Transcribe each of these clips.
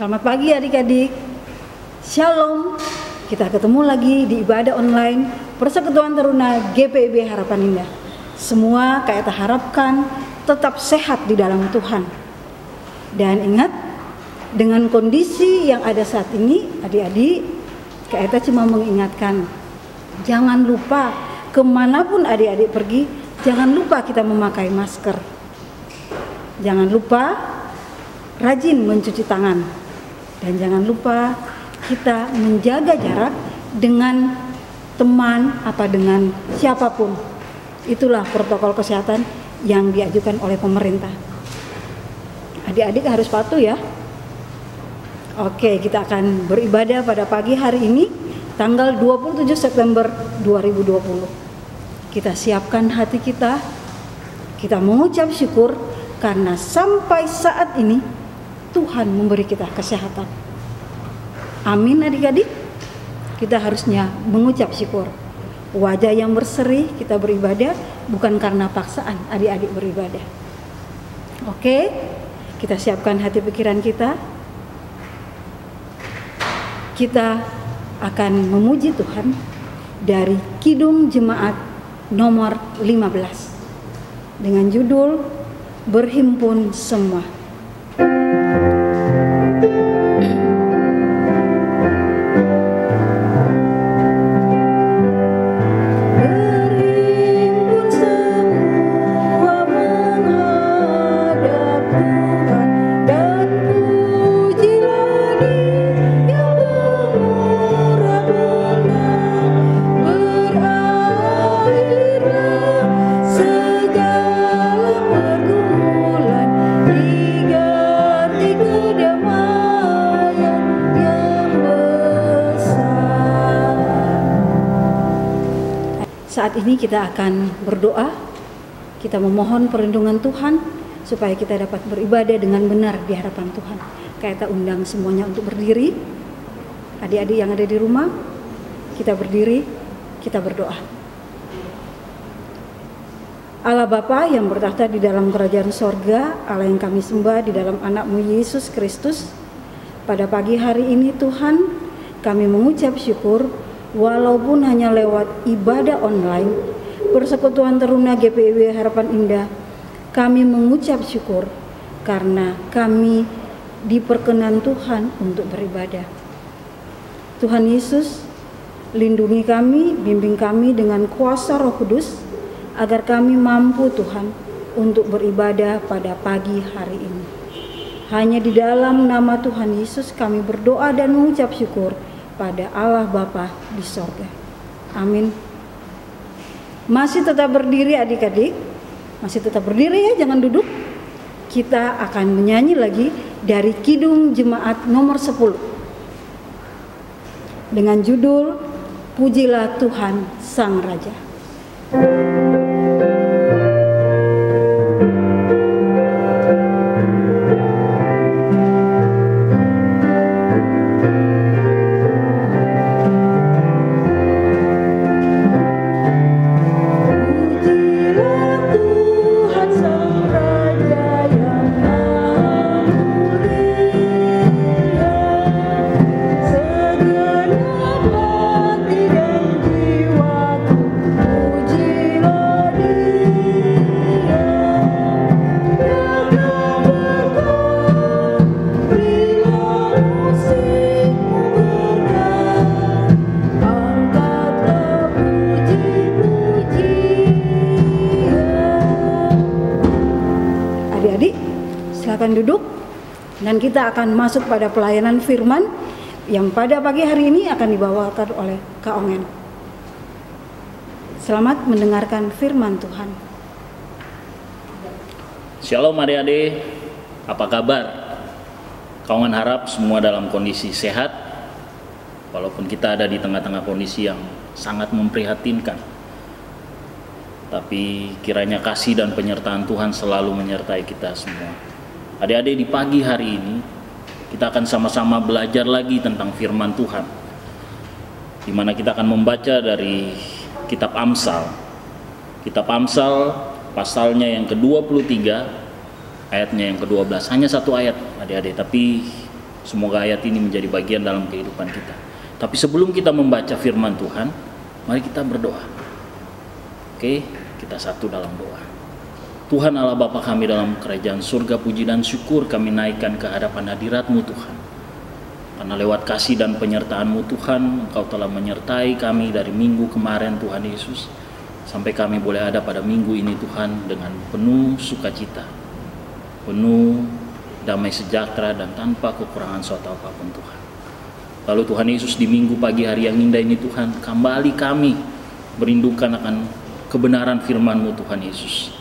Selamat pagi adik-adik. Shalom. Kita ketemu lagi di ibadah online Persekutuan Teruna GPIB Harapan Indah. Semua kita harapkan tetap sehat di dalam Tuhan. Dan ingat, dengan kondisi yang ada saat ini, adik-adik, kita cuma mengingatkan, jangan lupa kemanapun adik-adik pergi, jangan lupa kita memakai masker. Jangan lupa rajin mencuci tangan. Dan jangan lupa kita menjaga jarak dengan teman apa dengan siapapun. Itulah protokol kesehatan yang diajukan oleh pemerintah. Adik-adik harus patuh ya. Oke, kita akan beribadah pada pagi hari ini, tanggal 27 September 2020. Kita siapkan hati kita mengucap syukur karena sampai saat ini Tuhan memberi kita kesehatan. Amin adik-adik. Kita harusnya mengucap syukur. Wajah yang berseri kita beribadah bukan karena paksaan adik-adik beribadah. Oke, kita siapkan hati pikiran kita. Kita akan memuji Tuhan dari Kidung Jemaat nomor 15 dengan judul Berhimpun Semua. Saat ini kita akan berdoa, kita memohon perlindungan Tuhan supaya kita dapat beribadah dengan benar di hadapan Tuhan. Kita undang semuanya untuk berdiri. Adik-adik yang ada di rumah, kita berdiri, kita berdoa. Allah Bapa yang bertahta di dalam kerajaan sorga, Allah yang kami sembah di dalam anak-Mu Yesus Kristus, pada pagi hari ini Tuhan, kami mengucap syukur walaupun hanya lewat ibadah online Persekutuan Teruna GPIB Harapan Indah, kami mengucap syukur karena kami diperkenan Tuhan untuk beribadah. Tuhan Yesus, lindungi kami, bimbing kami dengan kuasa Roh Kudus agar kami mampu Tuhan untuk beribadah pada pagi hari ini. Hanya di dalam nama Tuhan Yesus kami berdoa dan mengucap syukur pada Allah Bapa di sorga. Amin. Masih tetap berdiri adik-adik. Masih tetap berdiri ya, jangan duduk. Kita akan menyanyi lagi dari Kidung Jemaat nomor 10 dengan judul Pujilah Tuhan Sang Raja. Duduk dan kita akan masuk pada pelayanan firman yang pada pagi hari ini akan dibawakan oleh Kak Ongen. Selamat mendengarkan firman Tuhan. Shalom adik-adik, apa kabar? Kak Ongen harap semua dalam kondisi sehat, walaupun kita ada di tengah-tengah kondisi yang sangat memprihatinkan. Tapi kiranya kasih dan penyertaan Tuhan selalu menyertai kita semua. Adik-adik, di pagi hari ini kita akan sama-sama belajar lagi tentang firman Tuhan, di mana kita akan membaca dari kitab Amsal. Kitab Amsal pasalnya yang ke-23, ayatnya yang ke-12. Hanya satu ayat adik-adik, tapi Semoga ayat ini menjadi bagian dalam kehidupan kita. Tapi sebelum kita membaca firman Tuhan, mari kita berdoa. Oke, kita satu dalam doa. Tuhan Allah Bapa kami dalam kerajaan surga, puji dan syukur kami naikkan ke hadapan hadirat-Mu Tuhan. Karena lewat kasih dan penyertaan-Mu Tuhan, Engkau telah menyertai kami dari minggu kemarin Tuhan Yesus, sampai kami boleh ada pada minggu ini Tuhan dengan penuh sukacita, penuh damai sejahtera dan tanpa kekurangan suatu apapun Tuhan. Lalu Tuhan Yesus di minggu pagi hari yang indah ini Tuhan, kembali kami merindukan akan kebenaran firman-Mu Tuhan Yesus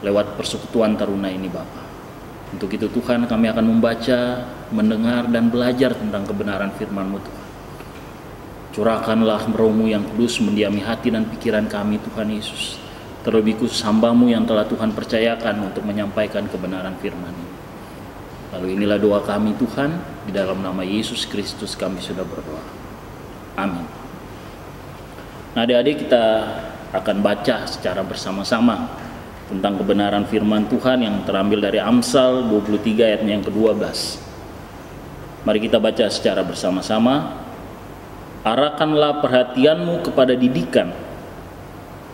lewat persekutuan taruna ini Bapa. Untuk itu Tuhan kami akan membaca, mendengar dan belajar tentang kebenaran firman-Mu Tuhan. Curahkanlah Roh-Mu yang kudus mendiami hati dan pikiran kami Tuhan Yesus. Terlebih khusus hamba-Mu yang telah Tuhan percayakan untuk menyampaikan kebenaran firman ini. Lalu inilah doa kami Tuhan, di dalam nama Yesus Kristus kami sudah berdoa. Amin. Nah adik-adik, kita akan baca secara bersama-sama tentang kebenaran firman Tuhan yang terambil dari Amsal 23 ayatnya yang ke-12. Mari kita baca secara bersama-sama. Arahkanlah perhatianmu kepada didikan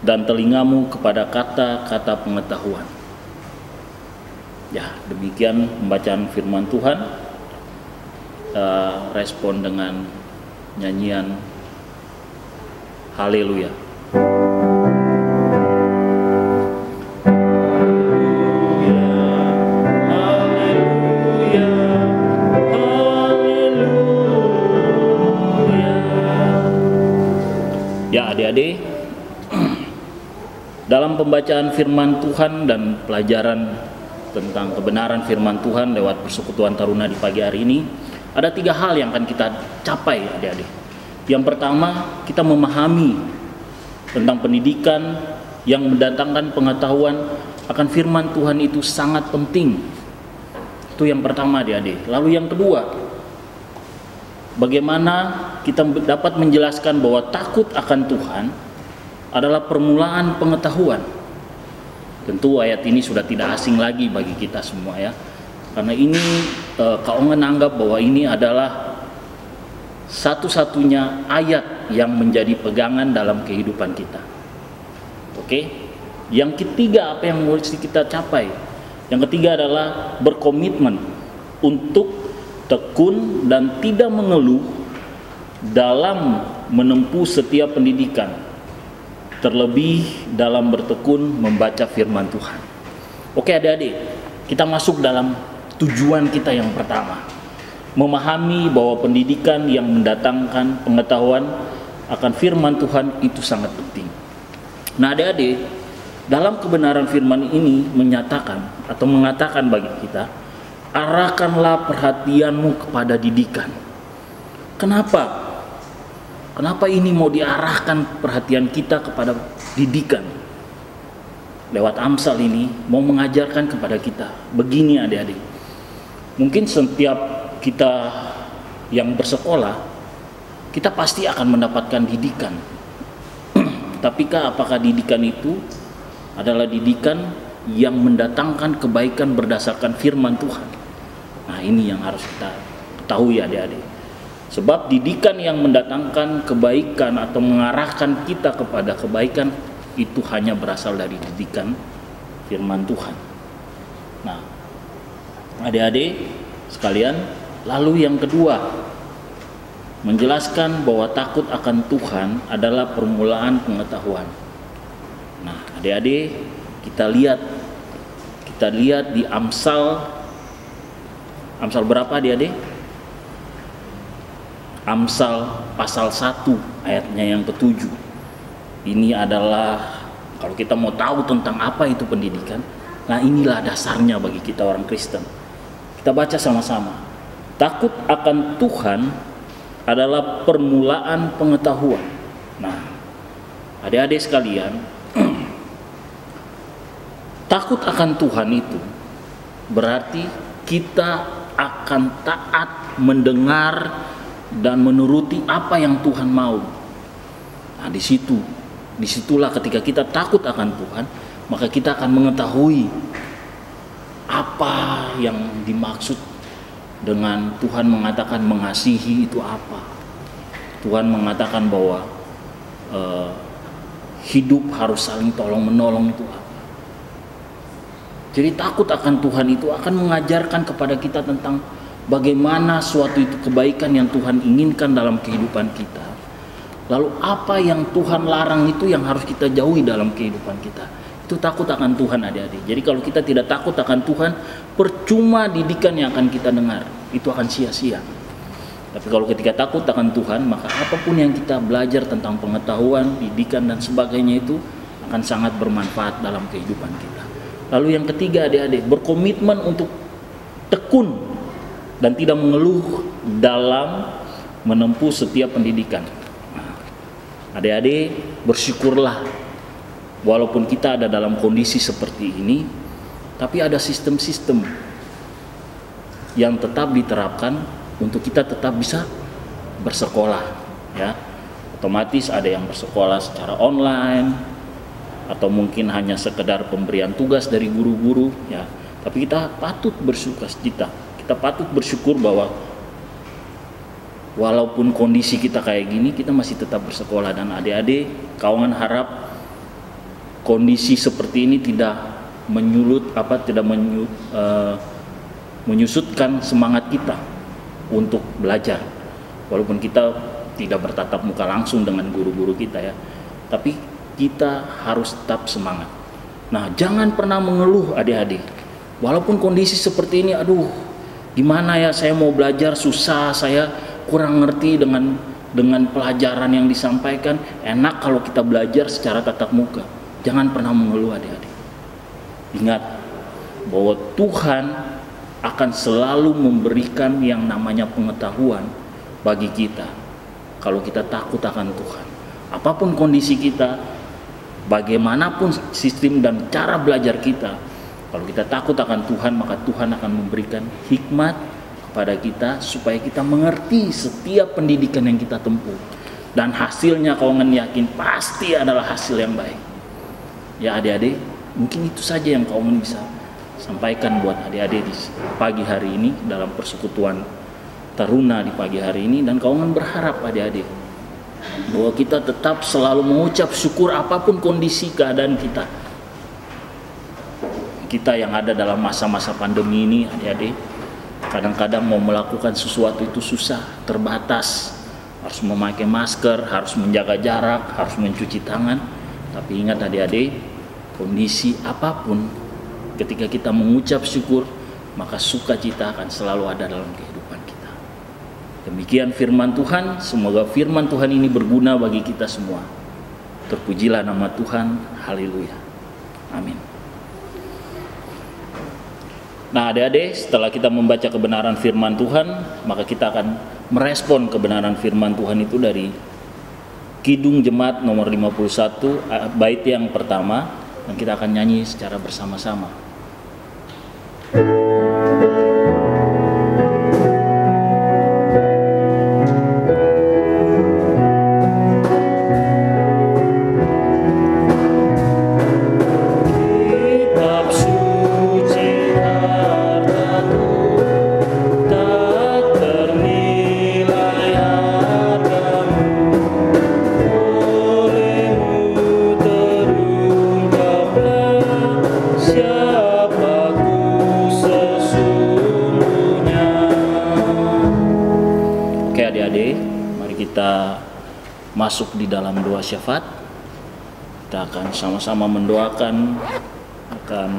dan telingamu kepada kata-kata pengetahuan. Ya, demikian pembacaan firman Tuhan. Respon dengan nyanyian Haleluya. Ya adik-adik, dalam pembacaan firman Tuhan dan pelajaran tentang kebenaran firman Tuhan lewat persekutuan taruna di pagi hari ini, ada 3 hal yang akan kita capai adik-adik. Yang pertama, kita memahami tentang pendidikan yang mendatangkan pengetahuan akan firman Tuhan itu sangat penting. Itu yang pertama adik-adik. Lalu yang kedua, bagaimana kita dapat menjelaskan bahwa takut akan Tuhan adalah permulaan pengetahuan. Tentu ayat ini sudah tidak asing lagi bagi kita semua ya. Karena ini Kak Ongen anggap bahwa ini adalah satu-satunya ayat yang menjadi pegangan dalam kehidupan kita. Oke? Yang ketiga, apa yang harus kita capai? Yang ketiga adalah berkomitmen untuk tekun dan tidak mengeluh dalam menempuh setiap pendidikan, terlebih dalam bertekun membaca firman Tuhan. Oke adik-adik, kita masuk dalam tujuan kita yang pertama, memahami bahwa pendidikan yang mendatangkan pengetahuan akan firman Tuhan itu sangat penting. Nah adik-adik, dalam kebenaran firman ini menyatakan atau mengatakan bagi kita, arahkanlah perhatianmu kepada didikan. Kenapa? Kenapa ini mau diarahkan perhatian kita kepada didikan? Lewat Amsal ini mau mengajarkan kepada kita. Begini adik-adik, mungkin setiap kita yang bersekolah, kita pasti akan mendapatkan didikan. Tapikah apakah didikan itu adalah didikan yang mendatangkan kebaikan berdasarkan firman Tuhan? Nah ini yang harus kita ketahui adik-adik. Sebab didikan yang mendatangkan kebaikan atau mengarahkan kita kepada kebaikan itu hanya berasal dari didikan firman Tuhan. Nah adik-adik sekalian, lalu yang kedua, menjelaskan bahwa takut akan Tuhan adalah permulaan pengetahuan. Nah adik-adik, kita lihat di Amsal berapa adik-adik? Amsal pasal 1 ayatnya yang ke-7. Ini adalah, kalau kita mau tahu tentang apa itu pendidikan, nah inilah dasarnya bagi kita orang Kristen. Kita baca sama-sama. Takut akan Tuhan adalah permulaan pengetahuan. Nah adik-adik sekalian, takut akan Tuhan itu berarti kita akan taat mendengar dan menuruti apa yang Tuhan mau. Nah disitulah ketika kita takut akan Tuhan, maka kita akan mengetahui apa yang dimaksud dengan Tuhan mengatakan mengasihi itu apa. Tuhan mengatakan bahwa hidup harus saling tolong menolong itu apa. Jadi takut akan Tuhan itu akan mengajarkan kepada kita tentang bagaimana suatu itu kebaikan yang Tuhan inginkan dalam kehidupan kita. Lalu apa yang Tuhan larang itu yang harus kita jauhi dalam kehidupan kita. Itu takut akan Tuhan, adik-adik. Jadi kalau kita tidak takut akan Tuhan, percuma didikan yang akan kita dengar, itu akan sia-sia. Tapi kalau ketika takut akan Tuhan, maka apapun yang kita belajar tentang pengetahuan, didikan dan sebagainya itu akan sangat bermanfaat dalam kehidupan kita. Lalu yang ketiga, adik-adik, berkomitmen untuk tekun dan tidak mengeluh dalam menempuh setiap pendidikan. Nah, adik-adik, bersyukurlah walaupun kita ada dalam kondisi seperti ini, tapi ada sistem-sistem yang tetap diterapkan untuk kita tetap bisa bersekolah, ya. Otomatis ada yang bersekolah secara online atau mungkin hanya sekedar pemberian tugas dari guru-guru, ya. Tapi kita patut bersukacita. Kita patut bersyukur bahwa walaupun kondisi kita kayak gini, kita masih tetap bersekolah. Dan adik-adik, kawan harap kondisi seperti ini tidak menyusutkan semangat kita untuk belajar. Walaupun kita tidak bertatap muka langsung dengan guru-guru kita, ya, tapi kita harus tetap semangat. Nah, jangan pernah mengeluh, adik-adik. Walaupun kondisi seperti ini, aduh, gimana ya, saya mau belajar susah, saya kurang ngerti dengan pelajaran yang disampaikan. Enak kalau kita belajar secara tatap muka. Jangan pernah mengeluh, adik-adik. Ingat bahwa Tuhan akan selalu memberikan yang namanya pengetahuan bagi kita kalau kita takut akan Tuhan. Apapun kondisi kita, bagaimanapun sistem dan cara belajar kita, kalau kita takut akan Tuhan, maka Tuhan akan memberikan hikmat kepada kita supaya kita mengerti setiap pendidikan yang kita tempuh. Dan hasilnya kawan yakin pasti adalah hasil yang baik. Ya adik-adik, mungkin itu saja yang kawan bisa sampaikan buat adik-adik di pagi hari ini dalam persekutuan Taruna di pagi hari ini. Dan kawan berharap adik-adik bahwa kita tetap selalu mengucap syukur apapun kondisi keadaan kita. Kita yang ada dalam masa-masa pandemi ini, adik-adik, kadang-kadang mau melakukan sesuatu itu susah, terbatas. Harus memakai masker, harus menjaga jarak, harus mencuci tangan. Tapi ingat adik-adik, kondisi apapun, ketika kita mengucap syukur, maka sukacita akan selalu ada dalam kehidupan kita. Demikian firman Tuhan. Semoga firman Tuhan ini berguna bagi kita semua. Terpujilah nama Tuhan. Haleluya. Amin. Nah adik-adik, setelah kita membaca kebenaran firman Tuhan, maka kita akan merespon kebenaran firman Tuhan itu dari Kidung Jemaat nomor 51, bait yang pertama, dan kita akan nyanyi secara bersama-sama. Masuk di dalam doa syafaat. Kita akan sama-sama mendoakan akan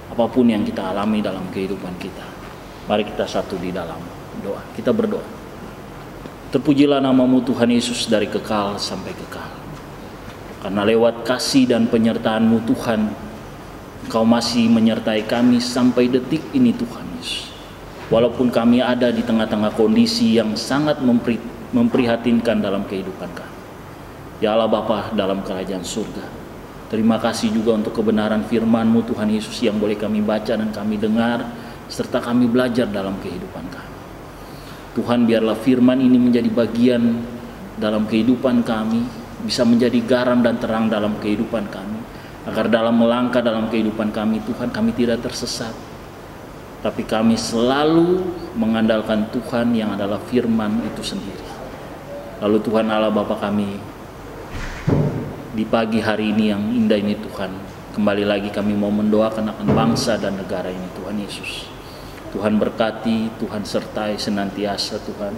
apapun yang kita alami dalam kehidupan kita. Mari kita satu di dalam doa. Kita berdoa. Terpujilah namamu Tuhan Yesus dari kekal sampai kekal. Karena lewat kasih dan penyertaan-Mu Tuhan, Engkau masih menyertai kami sampai detik ini Tuhan Yesus. Walaupun kami ada di tengah-tengah kondisi yang sangat memprihatinkan dalam kehidupan kami. Ya Allah Bapa dalam kerajaan surga, terima kasih juga untuk kebenaran firman-Mu Tuhan Yesus yang boleh kami baca dan kami dengar serta kami belajar dalam kehidupan kami. Tuhan, biarlah firman ini menjadi bagian dalam kehidupan kami, bisa menjadi garam dan terang dalam kehidupan kami, agar dalam melangkah dalam kehidupan kami Tuhan, kami tidak tersesat. tapi kami selalu mengandalkan Tuhan yang adalah firman itu sendiri. Lalu Tuhan Allah Bapa kami, di pagi hari ini yang indah ini Tuhan, kembali lagi kami mau mendoakan akan bangsa dan negara ini Tuhan Yesus. Tuhan berkati, Tuhan sertai senantiasa Tuhan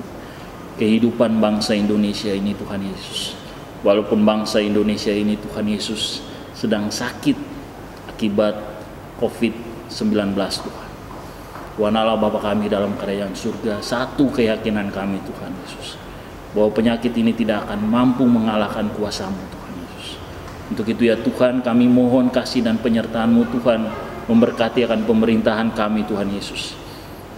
kehidupan bangsa Indonesia ini Tuhan Yesus. Walaupun bangsa Indonesia ini Tuhan Yesus sedang sakit akibat COVID-19 Tuhan. Tuhan Allah Bapa kami dalam kerajaan surga, satu keyakinan kami Tuhan Yesus, bahwa penyakit ini tidak akan mampu mengalahkan kuasa-Mu Tuhan Yesus. Untuk itu ya Tuhan, kami mohon kasih dan penyertaan-Mu Tuhan, memberkati akan pemerintahan kami Tuhan Yesus,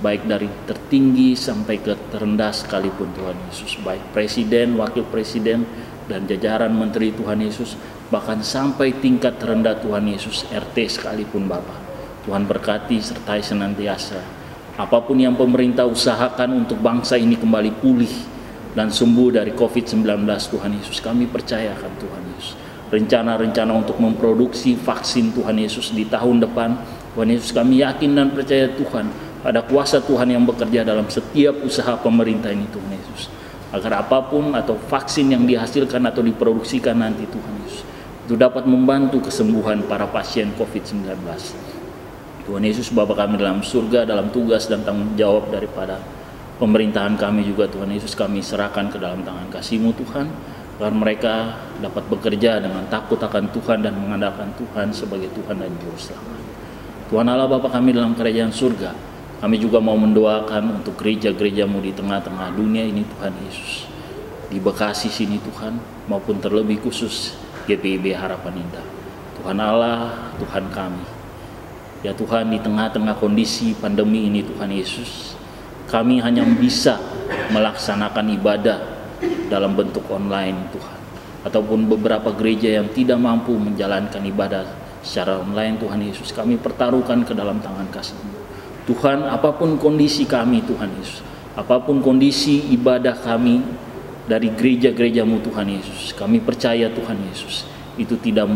baik dari tertinggi sampai ke terendah sekalipun Tuhan Yesus, baik presiden, wakil presiden, dan jajaran menteri Tuhan Yesus, bahkan sampai tingkat terendah Tuhan Yesus, RT sekalipun Bapa. Tuhan berkati sertai senantiasa apapun yang pemerintah usahakan untuk bangsa ini kembali pulih dan sembuh dari COVID-19 Tuhan Yesus. Kami percayakan Tuhan Yesus, rencana-rencana untuk memproduksi vaksin Tuhan Yesus di tahun depan Tuhan Yesus, kami yakin dan percaya Tuhan ada kuasa Tuhan yang bekerja dalam setiap usaha pemerintah ini Tuhan Yesus, agar apapun atau vaksin yang dihasilkan atau diproduksikan nanti Tuhan Yesus itu dapat membantu kesembuhan para pasien COVID-19. Tuhan Yesus Bapa kami dalam surga, dalam tugas dan tanggung jawab daripada pemerintahan kami juga Tuhan Yesus, kami serahkan ke dalam tangan kasih-Mu Tuhan, agar mereka dapat bekerja dengan takut akan Tuhan dan mengandalkan Tuhan sebagai Tuhan dan Juru Selamat. Tuhan Allah Bapa kami dalam kerajaan surga, kami juga mau mendoakan untuk gereja-gereja-Mu di tengah-tengah dunia ini Tuhan Yesus, di Bekasi sini Tuhan, maupun terlebih khusus GPIB Harapan Indah. Tuhan Allah, Tuhan kami, ya Tuhan, di tengah-tengah kondisi pandemi ini Tuhan Yesus, kami hanya bisa melaksanakan ibadah dalam bentuk online Tuhan, ataupun beberapa gereja yang tidak mampu menjalankan ibadah secara online Tuhan Yesus, kami pertaruhkan ke dalam tangan kasih-Mu Tuhan. Apapun kondisi kami Tuhan Yesus, apapun kondisi ibadah kami dari gereja-gereja-Mu Tuhan Yesus, kami percaya Tuhan Yesus itu tidak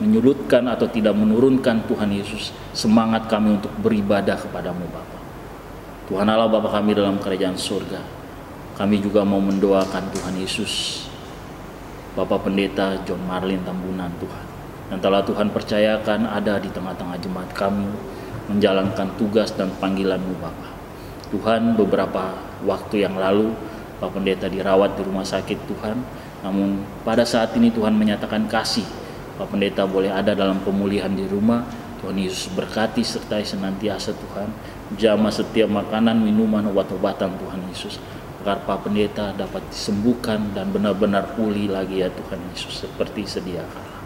menyulutkan atau tidak menurunkan Tuhan Yesus semangat kami untuk beribadah kepada-Mu Bapa. Tuhan Allah Bapa kami dalam kerajaan surga, kami juga mau mendoakan Tuhan Yesus Bapak Pendeta John Marlin Tambunan Tuhan, yang telah Tuhan percayakan ada di tengah-tengah jemaat kami menjalankan tugas dan panggilan-Mu Bapa. Tuhan, beberapa waktu yang lalu Pak Pendeta dirawat di rumah sakit Tuhan, namun pada saat ini Tuhan menyatakan kasih, Pak Pendeta boleh ada dalam pemulihan di rumah. Tuhan Yesus berkati sertai senantiasa Tuhan, jamah setiap makanan, minuman, obat-obatan Tuhan Yesus, agar Pak Pendeta dapat disembuhkan dan benar-benar pulih lagi ya Tuhan Yesus, seperti sedia kala.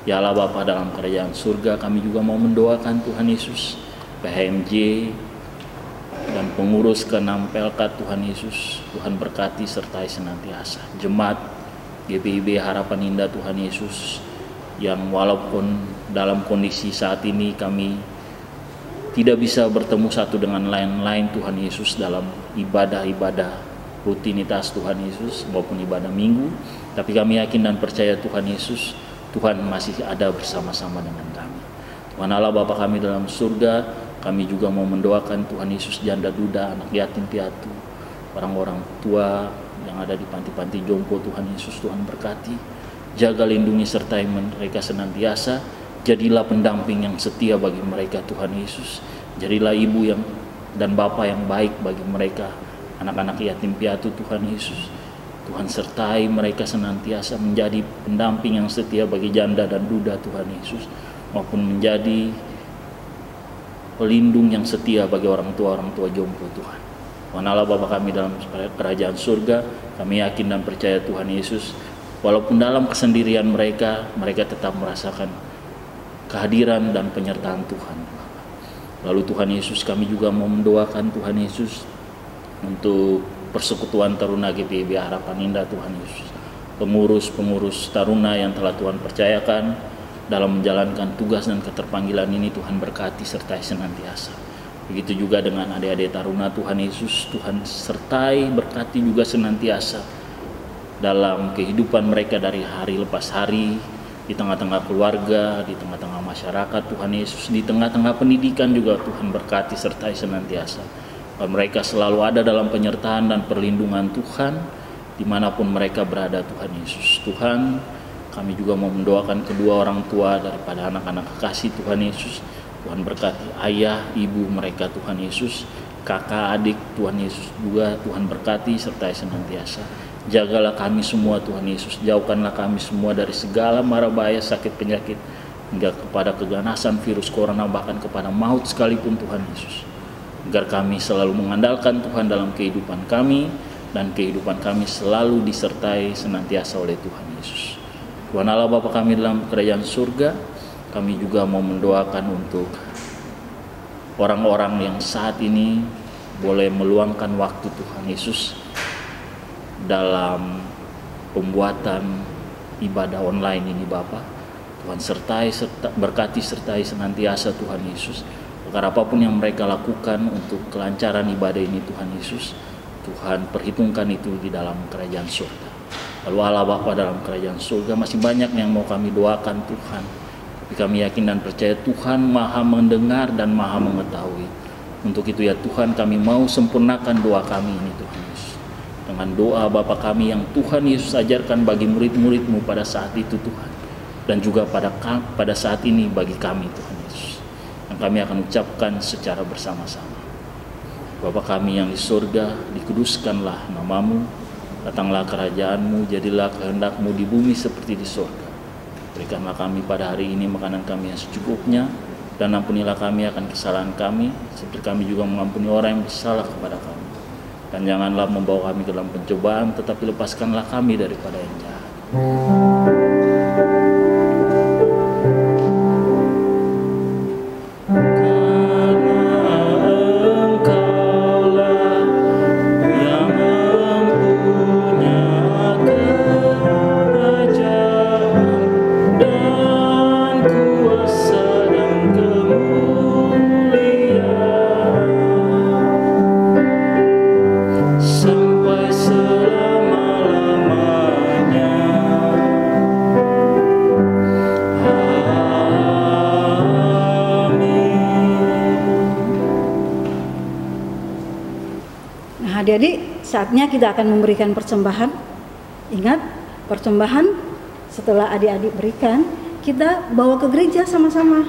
Ya Allah Bapa dalam kerajaan surga, kami juga mau mendoakan Tuhan Yesus PHMJ dan pengurus ke-6 PLK Tuhan Yesus. Tuhan berkati sertai senantiasa jemaat GPIB Harapan Indah Tuhan Yesus, yang walaupun dalam kondisi saat ini kami tidak bisa bertemu satu dengan lain-lain Tuhan Yesus dalam ibadah-ibadah rutinitas Tuhan Yesus maupun ibadah minggu, tapi kami yakin dan percaya Tuhan Yesus, Tuhan masih ada bersama-sama dengan kami. Tuhan Allah Bapa kami dalam surga, kami juga mau mendoakan Tuhan Yesus janda duda, anak yatim piatu, orang-orang tua yang ada di panti-panti jompo Tuhan Yesus. Tuhan berkati, jaga, lindungi, sertai mereka senantiasa. Jadilah pendamping yang setia bagi mereka Tuhan Yesus. Jadilah ibu yang dan bapa yang baik bagi mereka, anak-anak yatim piatu Tuhan Yesus. Tuhan sertai mereka senantiasa menjadi pendamping yang setia bagi janda dan duda Tuhan Yesus, maupun menjadi pelindung yang setia bagi orang tua jompo Tuhan. Tuhan Allah Bapa kami dalam kerajaan surga, kami yakin dan percaya Tuhan Yesus, walaupun dalam kesendirian mereka tetap merasakan kehadiran dan penyertaan Tuhan. Lalu Tuhan Yesus, kami juga mau mendoakan Tuhan Yesus untuk Persekutuan Taruna GPIB Harapan Indah Tuhan Yesus, pengurus-pengurus taruna yang telah Tuhan percayakan dalam menjalankan tugas dan keterpanggilan ini. Tuhan berkati sertai senantiasa. Begitu juga dengan adik-adik taruna Tuhan Yesus, Tuhan sertai berkati juga senantiasa dalam kehidupan mereka dari hari lepas hari, di tengah-tengah keluarga, di tengah-tengah masyarakat Tuhan Yesus, di tengah-tengah pendidikan juga Tuhan berkati sertai senantiasa. Dan mereka selalu ada dalam penyertaan dan perlindungan Tuhan dimanapun mereka berada Tuhan Yesus. Tuhan, kami juga mau mendoakan kedua orang tua daripada anak-anak kekasih Tuhan Yesus. Tuhan berkati ayah, ibu mereka Tuhan Yesus, kakak, adik Tuhan Yesus juga Tuhan berkati sertai senantiasa. Jagalah kami semua Tuhan Yesus, jauhkanlah kami semua dari segala mara bahaya, sakit, penyakit, hingga kepada keganasan virus corona, bahkan kepada maut sekalipun Tuhan Yesus. Agar kami selalu mengandalkan Tuhan dalam kehidupan kami, dan kehidupan kami selalu disertai senantiasa oleh Tuhan Yesus. Tuhan Allah Bapa kami dalam kerajaan surga, kami juga mau mendoakan untuk orang-orang yang saat ini boleh meluangkan waktu Tuhan Yesus dalam pembuatan ibadah online ini Bapa. Tuhan berkati sertai senantiasa Tuhan Yesus. Perkara apapun yang mereka lakukan untuk kelancaran ibadah ini Tuhan Yesus, Tuhan perhitungkan itu di dalam kerajaan surga. Lalu Allah Bapa dalam kerajaan surga, masih banyak yang mau kami doakan Tuhan. Tapi kami yakin dan percaya Tuhan Maha mendengar dan Maha mengetahui. Untuk itu ya Tuhan, kami mau sempurnakan doa kami ini Tuhan Yesus. Dengan doa Bapa kami yang Tuhan Yesus ajarkan bagi murid-murid-Mu pada saat itu Tuhan. Dan juga pada saat ini bagi kami Tuhan Yesus. Yang kami akan ucapkan secara bersama-sama. Bapa kami yang di surga, dikuduskanlah nama-Mu. Datanglah kerajaan-Mu, jadilah kehendak-Mu di bumi seperti di surga. Berikanlah kami pada hari ini makanan kami yang secukupnya. Dan ampunilah kami akan kesalahan kami, seperti kami juga mengampuni orang yang bersalah kepada kami. Dan janganlah membawa kami ke dalam pencobaan, tetapi lepaskanlah kami daripada yang jahat. Jadi saatnya kita akan memberikan persembahan. Ingat, persembahan setelah adik-adik berikan, kita bawa ke gereja sama-sama.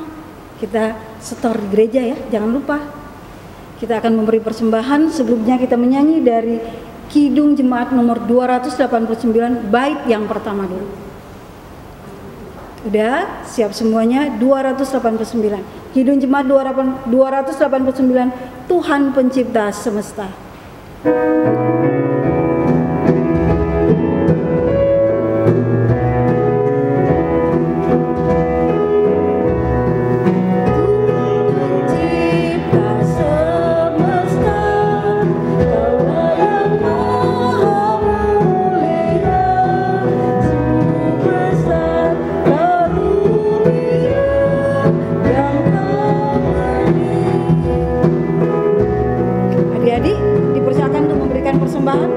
Kita setor di gereja ya, jangan lupa. Kita akan memberi persembahan. Sebelumnya kita menyanyi dari Kidung Jemaat nomor 289, bait yang pertama dulu. Udah siap semuanya? 289. Kidung Jemaat 289, Tuhan Pencipta Semesta. Adik-adik dipersilakan untuk memberikan persembahan.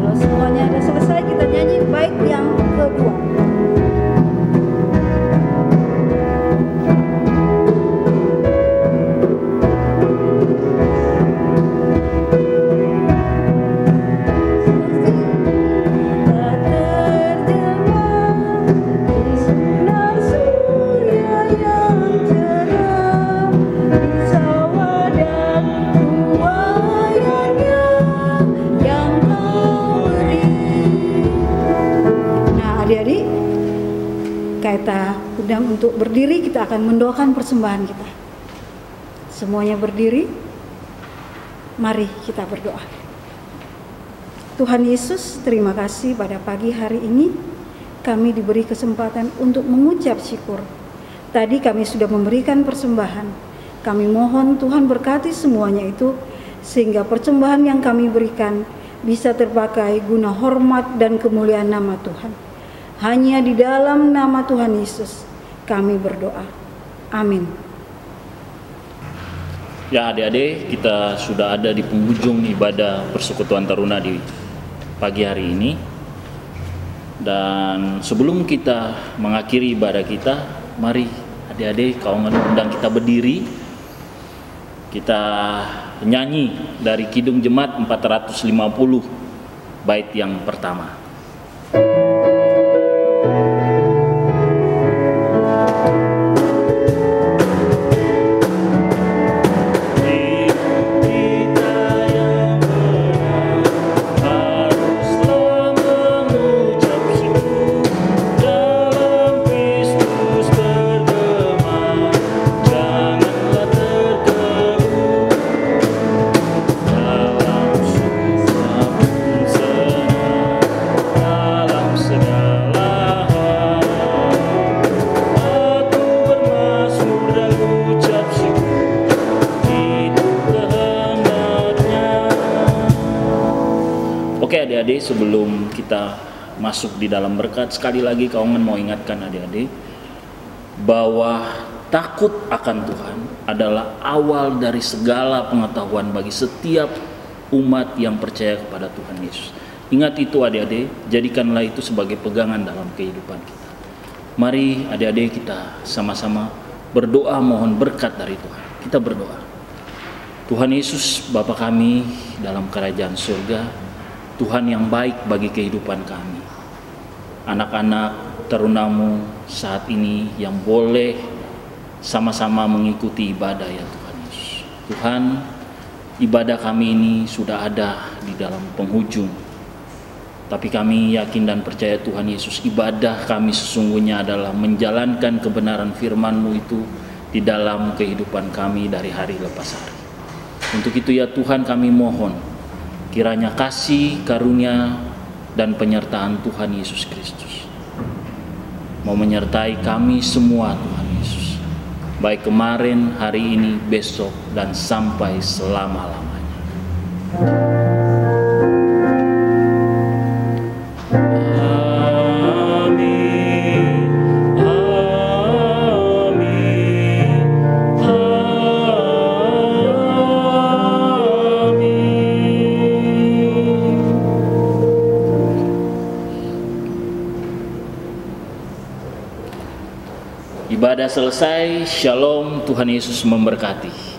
Kalau semuanya ada selesai, kita nyanyi bait yang kedua. Adik-adik, kita undang untuk berdiri, kita akan mendoakan persembahan kita. Semuanya berdiri, mari kita berdoa. Tuhan Yesus, terima kasih pada pagi hari ini kami diberi kesempatan untuk mengucap syukur. Tadi kami sudah memberikan persembahan. Kami mohon Tuhan berkati semuanya itu, sehingga persembahan yang kami berikan bisa terpakai guna hormat dan kemuliaan nama Tuhan. Hanya di dalam nama Tuhan Yesus kami berdoa. Amin. Ya adik-adik, kita sudah ada di penghujung ibadah Persekutuan Taruna di pagi hari ini. Dan sebelum kita mengakhiri ibadah kita, mari adik-adik kaum undang kita berdiri. Kita nyanyi dari Kidung Jemaat 450 bait yang pertama. Adik-adik, sebelum kita masuk di dalam berkat, sekali lagi Kauman mau ingatkan adik-adik bahwa takut akan Tuhan adalah awal dari segala pengetahuan bagi setiap umat yang percaya kepada Tuhan Yesus. Ingat itu adik-adik, jadikanlah itu sebagai pegangan dalam kehidupan kita. Mari adik-adik kita sama-sama berdoa mohon berkat dari Tuhan. Kita berdoa. Tuhan Yesus Bapa kami dalam kerajaan surga, Tuhan yang baik bagi kehidupan kami. Anak-anak terunamu saat ini yang boleh sama-sama mengikuti ibadah ya Tuhan Yesus. Tuhan, ibadah kami ini sudah ada di dalam penghujung. Tapi kami yakin dan percaya Tuhan Yesus, ibadah kami sesungguhnya adalah menjalankan kebenaran firman-Mu itu di dalam kehidupan kami dari hari lepas hari. Untuk itu ya Tuhan kami mohon, kiranya kasih, karunia, dan penyertaan Tuhan Yesus Kristus mau menyertai kami semua Tuhan Yesus. Baik kemarin, hari ini, besok, dan sampai selama-lamanya. Ibadah selesai, shalom, Tuhan Yesus memberkati.